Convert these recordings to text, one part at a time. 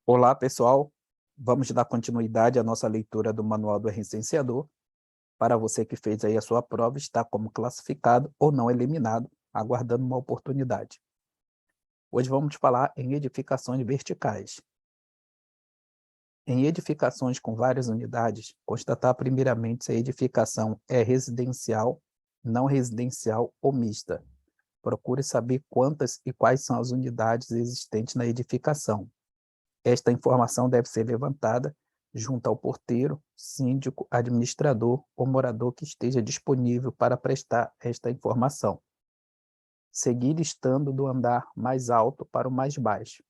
Olá, pessoal. Vamos dar continuidade à nossa leitura do Manual do Recenseador. Para você que fez aí a sua prova, está como classificado ou não eliminado, aguardando uma oportunidade. Hoje vamos falar em edificações verticais. Em edificações com várias unidades, constatar primeiramente se a edificação é residencial, não residencial ou mista. Procure saber quantas e quais são as unidades existentes na edificação. Esta informação deve ser levantada junto ao porteiro, síndico, administrador ou morador que esteja disponível para prestar esta informação. Seguir listando do andar mais alto para o mais baixo.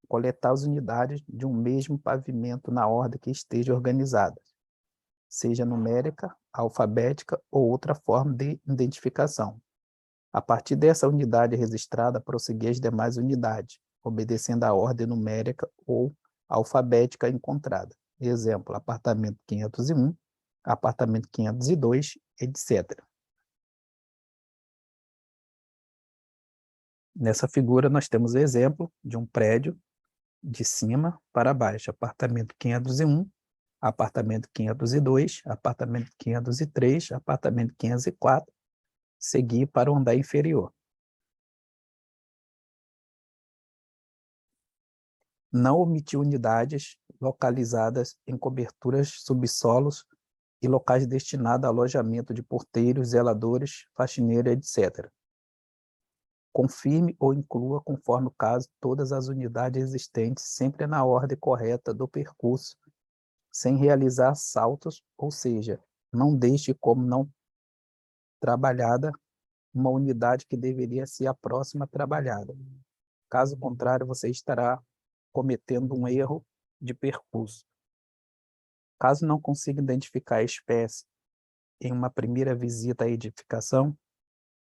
Coletar as unidades de um mesmo pavimento na ordem que esteja organizada, seja numérica, alfabética ou outra forma de identificação. A partir dessa unidade registrada, prosseguir as demais unidades, obedecendo à ordem numérica ou alfabética encontrada. Exemplo, apartamento 501, apartamento 502, etc. Nessa figura, nós temos o exemplo de um prédio de cima para baixo. Apartamento 501, apartamento 502, apartamento 503, apartamento 504, seguir para o andar inferior. Não omitir unidades localizadas em coberturas, subsolos e locais destinados a alojamento de porteiros, zeladores, faxineiros, etc. Confirme ou inclua, conforme o caso, todas as unidades existentes, sempre na ordem correta do percurso, sem realizar saltos, ou seja, não deixe como não trabalhada uma unidade que deveria ser a próxima trabalhada. Caso contrário, você estará cometendo um erro de percurso. Caso não consiga identificar a espécie em uma primeira visita à edificação,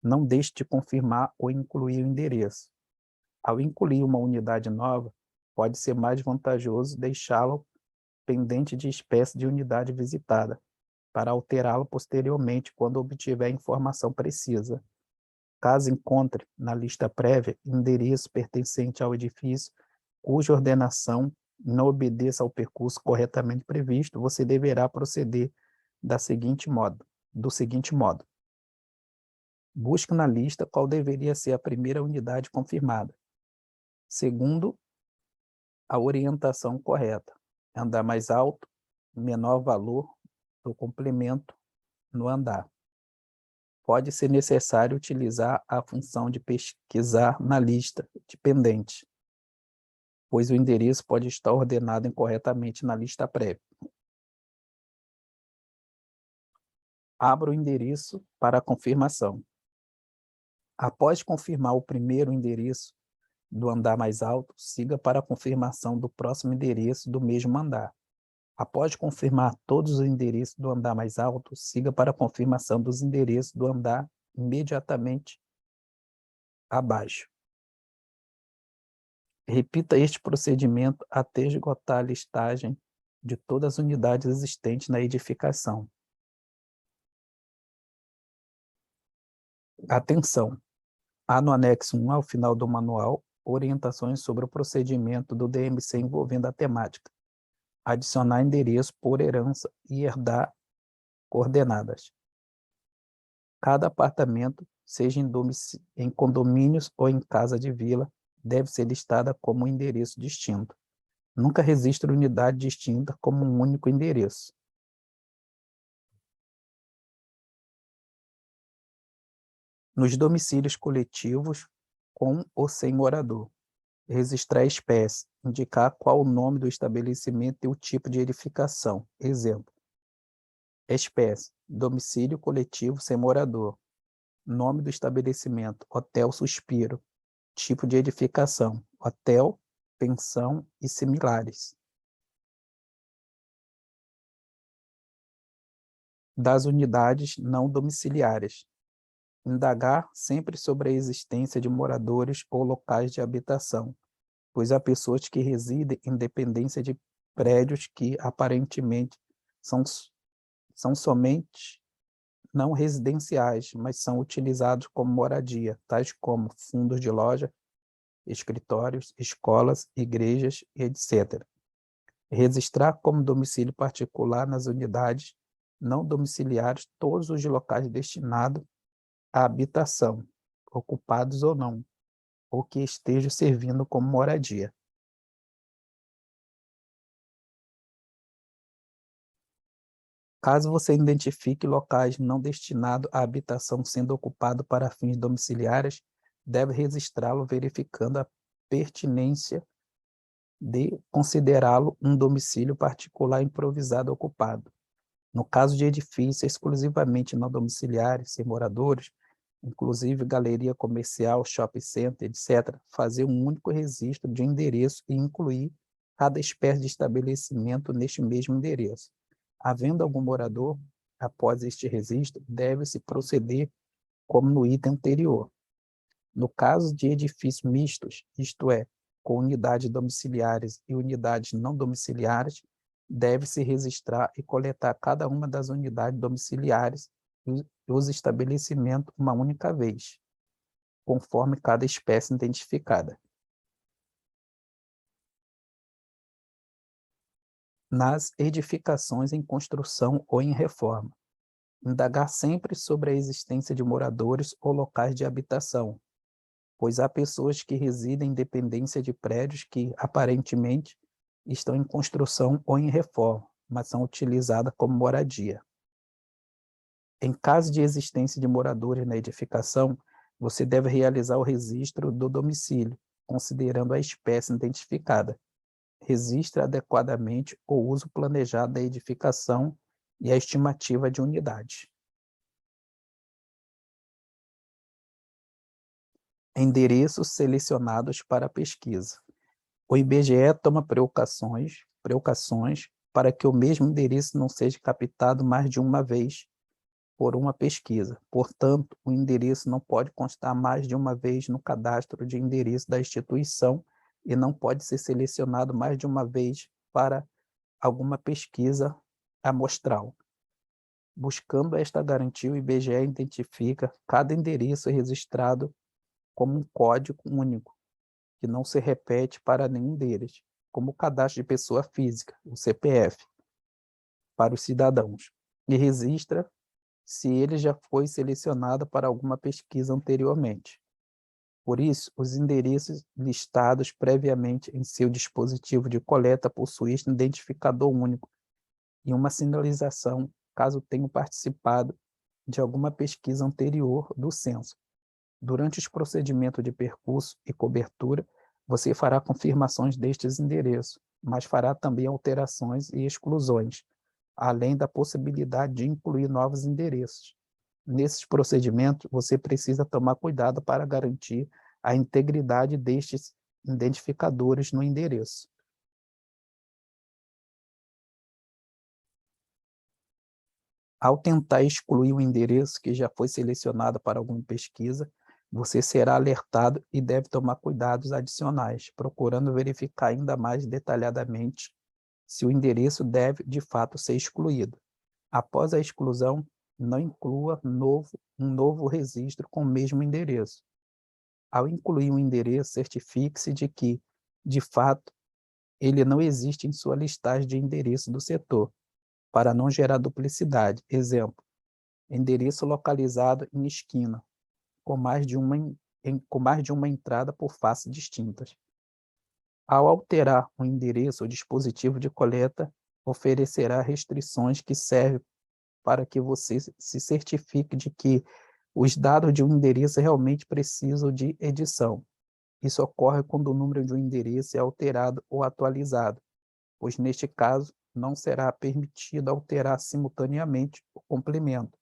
não deixe de confirmar ou incluir o endereço. Ao incluir uma unidade nova, pode ser mais vantajoso deixá-lo pendente de espécie de unidade visitada, para alterá-lo posteriormente quando obtiver a informação precisa. Caso encontre, na lista prévia, endereço pertencente ao edifício, cuja ordenação não obedeça ao percurso corretamente previsto, você deverá proceder do seguinte modo. Busque na lista qual deveria ser a primeira unidade confirmada. Segundo, a orientação correta. Andar mais alto, menor valor do complemento no andar. Pode ser necessário utilizar a função de pesquisar na lista de pendente, pois o endereço pode estar ordenado incorretamente na lista prévia. Abra o endereço para a confirmação. Após confirmar o primeiro endereço do andar mais alto, siga para a confirmação do próximo endereço do mesmo andar. Após confirmar todos os endereços do andar mais alto, siga para a confirmação dos endereços do andar imediatamente abaixo. Repita este procedimento até esgotar a listagem de todas as unidades existentes na edificação. Atenção! Há no anexo 1 ao final do manual orientações sobre o procedimento do DMC envolvendo a temática. Adicionar endereço por herança e herdar coordenadas. Cada apartamento, seja em condomínios ou em casa de vila, deve ser listada como um endereço distinto. Nunca registre unidade distinta como um único endereço. Nos domicílios coletivos, com ou sem morador, registrar a espécie, indicar qual o nome do estabelecimento e o tipo de edificação. Exemplo: espécie, domicílio coletivo sem morador. Nome do estabelecimento, Hotel Suspiro. Tipo de edificação, hotel, pensão e similares. Das unidades não domiciliárias. Indagar sempre sobre a existência de moradores ou locais de habitação, pois há pessoas que residem em dependência de prédios que aparentemente são somente não residenciais, mas são utilizados como moradia, tais como fundos de loja, escritórios, escolas, igrejas, etc. Registrar como domicílio particular nas unidades não domiciliares todos os locais destinados à habitação, ocupados ou não, ou que estejam servindo como moradia. Caso você identifique locais não destinados à habitação sendo ocupado para fins domiciliares, deve registrá-lo verificando a pertinência de considerá-lo um domicílio particular improvisado ocupado. No caso de edifícios exclusivamente não domiciliares, sem moradores, inclusive galeria comercial, shopping center, etc., fazer um único registro de endereço e incluir cada espécie de estabelecimento neste mesmo endereço. Havendo algum morador, após este registro, deve-se proceder como no item anterior. No caso de edifícios mistos, isto é, com unidades domiciliares e unidades não domiciliares, deve-se registrar e coletar cada uma das unidades domiciliares e os estabelecimentos uma única vez, conforme cada espécie identificada. Nas edificações em construção ou em reforma, indagar sempre sobre a existência de moradores ou locais de habitação, pois há pessoas que residem em dependência de prédios que, aparentemente, estão em construção ou em reforma, mas são utilizadas como moradia. Em caso de existência de moradores na edificação, você deve realizar o registro do domicílio, considerando a espécie identificada. Registre adequadamente o uso planejado da edificação e a estimativa de unidade. Endereços selecionados para pesquisa. O IBGE toma precauções para que o mesmo endereço não seja captado mais de uma vez por uma pesquisa. Portanto, o endereço não pode constar mais de uma vez no cadastro de endereço da instituição e não pode ser selecionado mais de uma vez para alguma pesquisa amostral. Buscando esta garantia, o IBGE identifica cada endereço registrado como um código único, que não se repete para nenhum deles, como o cadastro de pessoa física, o CPF, para os cidadãos, e registra se ele já foi selecionado para alguma pesquisa anteriormente. Por isso, os endereços listados previamente em seu dispositivo de coleta possuem identificador único e uma sinalização caso tenham participado de alguma pesquisa anterior do censo. Durante os procedimentos de percurso e cobertura, você fará confirmações destes endereços, mas fará também alterações e exclusões, além da possibilidade de incluir novos endereços. Nesses procedimentos, você precisa tomar cuidado para garantir a integridade destes identificadores no endereço. Ao tentar excluir um endereço que já foi selecionado para alguma pesquisa, você será alertado e deve tomar cuidados adicionais, procurando verificar ainda mais detalhadamente se o endereço deve, de fato, ser excluído. Após a exclusão, não inclua um novo registro com o mesmo endereço. Ao incluir um endereço, certifique-se de que, de fato, ele não existe em sua listagem de endereço do setor, para não gerar duplicidade. Exemplo, endereço localizado em esquina, com mais de uma entrada por faces distintas. Ao alterar o endereço, o dispositivo de coleta oferecerá restrições que servem para que você se certifique de que os dados de um endereço realmente precisam de edição. Isso ocorre quando o número de um endereço é alterado ou atualizado, pois neste caso não será permitido alterar simultaneamente o complemento.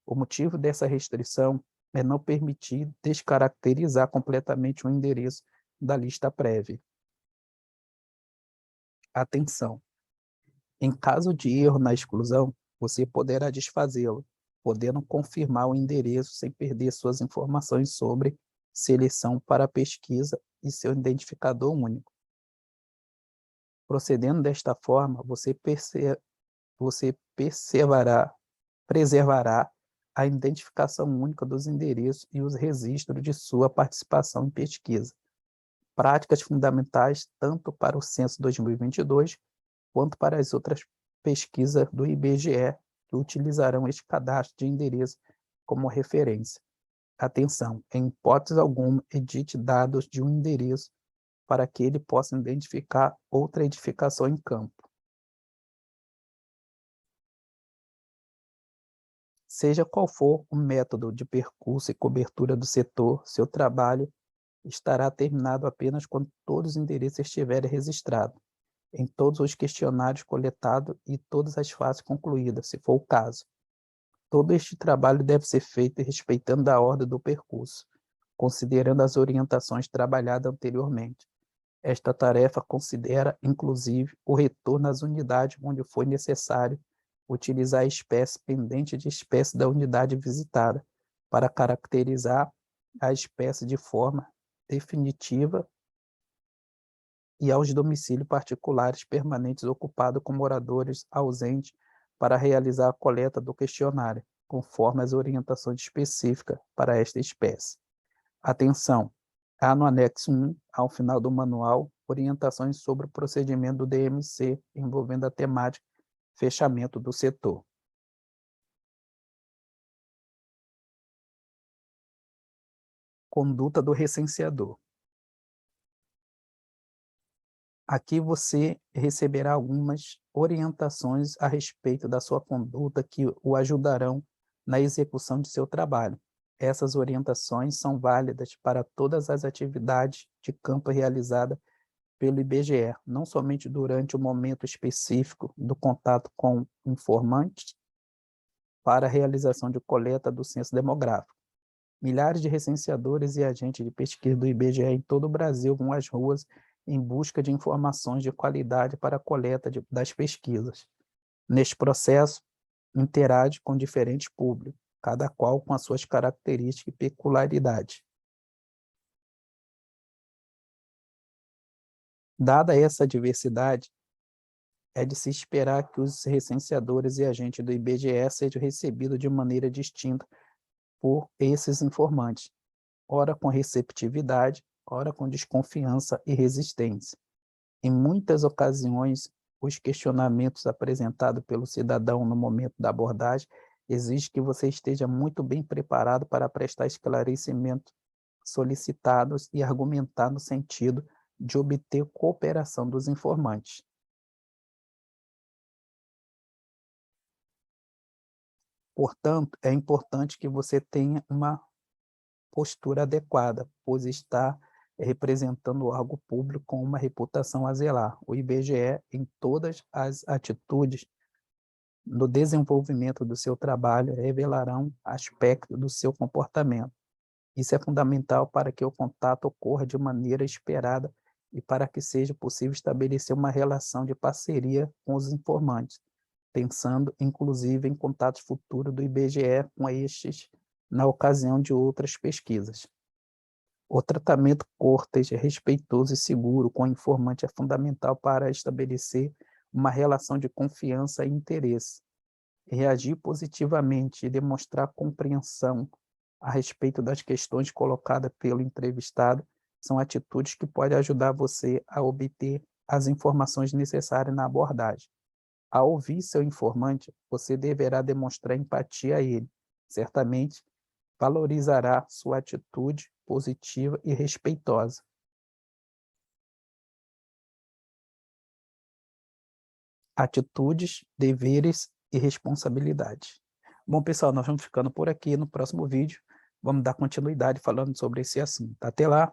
O motivo dessa restrição é não permitir descaracterizar completamente o endereço da lista prévia. Atenção! Em caso de erro na exclusão, você poderá desfazê-lo, podendo confirmar o endereço sem perder suas informações sobre seleção para pesquisa e seu identificador único. Procedendo desta forma, você preservará a identificação única dos endereços e os registros de sua participação em pesquisa. práticas fundamentais tanto para o censo 2022 quanto para as outras pesquisas do IBGE que utilizarão este cadastro de endereço como referência. Atenção, em hipótese alguma, edite dados de um endereço para que ele possa identificar outra edificação em campo. Seja qual for o método de percurso e cobertura do setor, seu trabalho estará terminado apenas quando todos os endereços estiverem registrados, em todos os questionários coletados e todas as fases concluídas, se for o caso. Todo este trabalho deve ser feito respeitando a ordem do percurso, considerando as orientações trabalhadas anteriormente. Esta tarefa considera, inclusive, o retorno às unidades onde foi necessário utilizar a espécie pendente de espécie da unidade visitada, para caracterizar a espécie de forma definitiva e aos domicílios particulares permanentes ocupados com moradores ausentes para realizar a coleta do questionário, conforme as orientações específicas para esta espécie. Atenção! Há no anexo 1, ao final do manual, orientações sobre o procedimento do DMC envolvendo a temática fechamento do setor. Conduta do recenseador. Aqui você receberá algumas orientações a respeito da sua conduta que o ajudarão na execução de seu trabalho. Essas orientações são válidas para todas as atividades de campo realizadas pelo IBGE, não somente durante o momento específico do contato com informantes para a realização de coleta do censo demográfico. Milhares de recenseadores e agentes de pesquisa do IBGE em todo o Brasil vão às ruas em busca de informações de qualidade para a coleta das pesquisas. Neste processo, interage com diferentes públicos, cada qual com as suas características e peculiaridades. Dada essa diversidade, é de se esperar que os recenseadores e agentes do IBGE sejam recebidos de maneira distinta por esses informantes, ora com receptividade, ora com desconfiança e resistência. Em muitas ocasiões, os questionamentos apresentados pelo cidadão no momento da abordagem exigem que você esteja muito bem preparado para prestar esclarecimentos solicitados e argumentar no sentido de obter cooperação dos informantes. Portanto, é importante que você tenha uma postura adequada, pois está representando algo público com uma reputação a zelar. O IBGE, em todas as atitudes no desenvolvimento do seu trabalho, revelarão aspectos do seu comportamento. Isso é fundamental para que o contato ocorra de maneira esperada e para que seja possível estabelecer uma relação de parceria com os informantes, pensando inclusive em contatos futuros do IBGE com estes na ocasião de outras pesquisas. O tratamento cortês, respeitoso e seguro com o informante é fundamental para estabelecer uma relação de confiança e interesse. Reagir positivamente e demonstrar compreensão a respeito das questões colocadas pelo entrevistado são atitudes que podem ajudar você a obter as informações necessárias na abordagem. Ao ouvir seu informante, você deverá demonstrar empatia a ele. Certamente, valorizará sua atitude positiva e respeitosa. Atitudes, deveres e responsabilidades. Bom, pessoal, nós vamos ficando por aqui. No próximo vídeo, vamos dar continuidade falando sobre esse assunto. Até lá!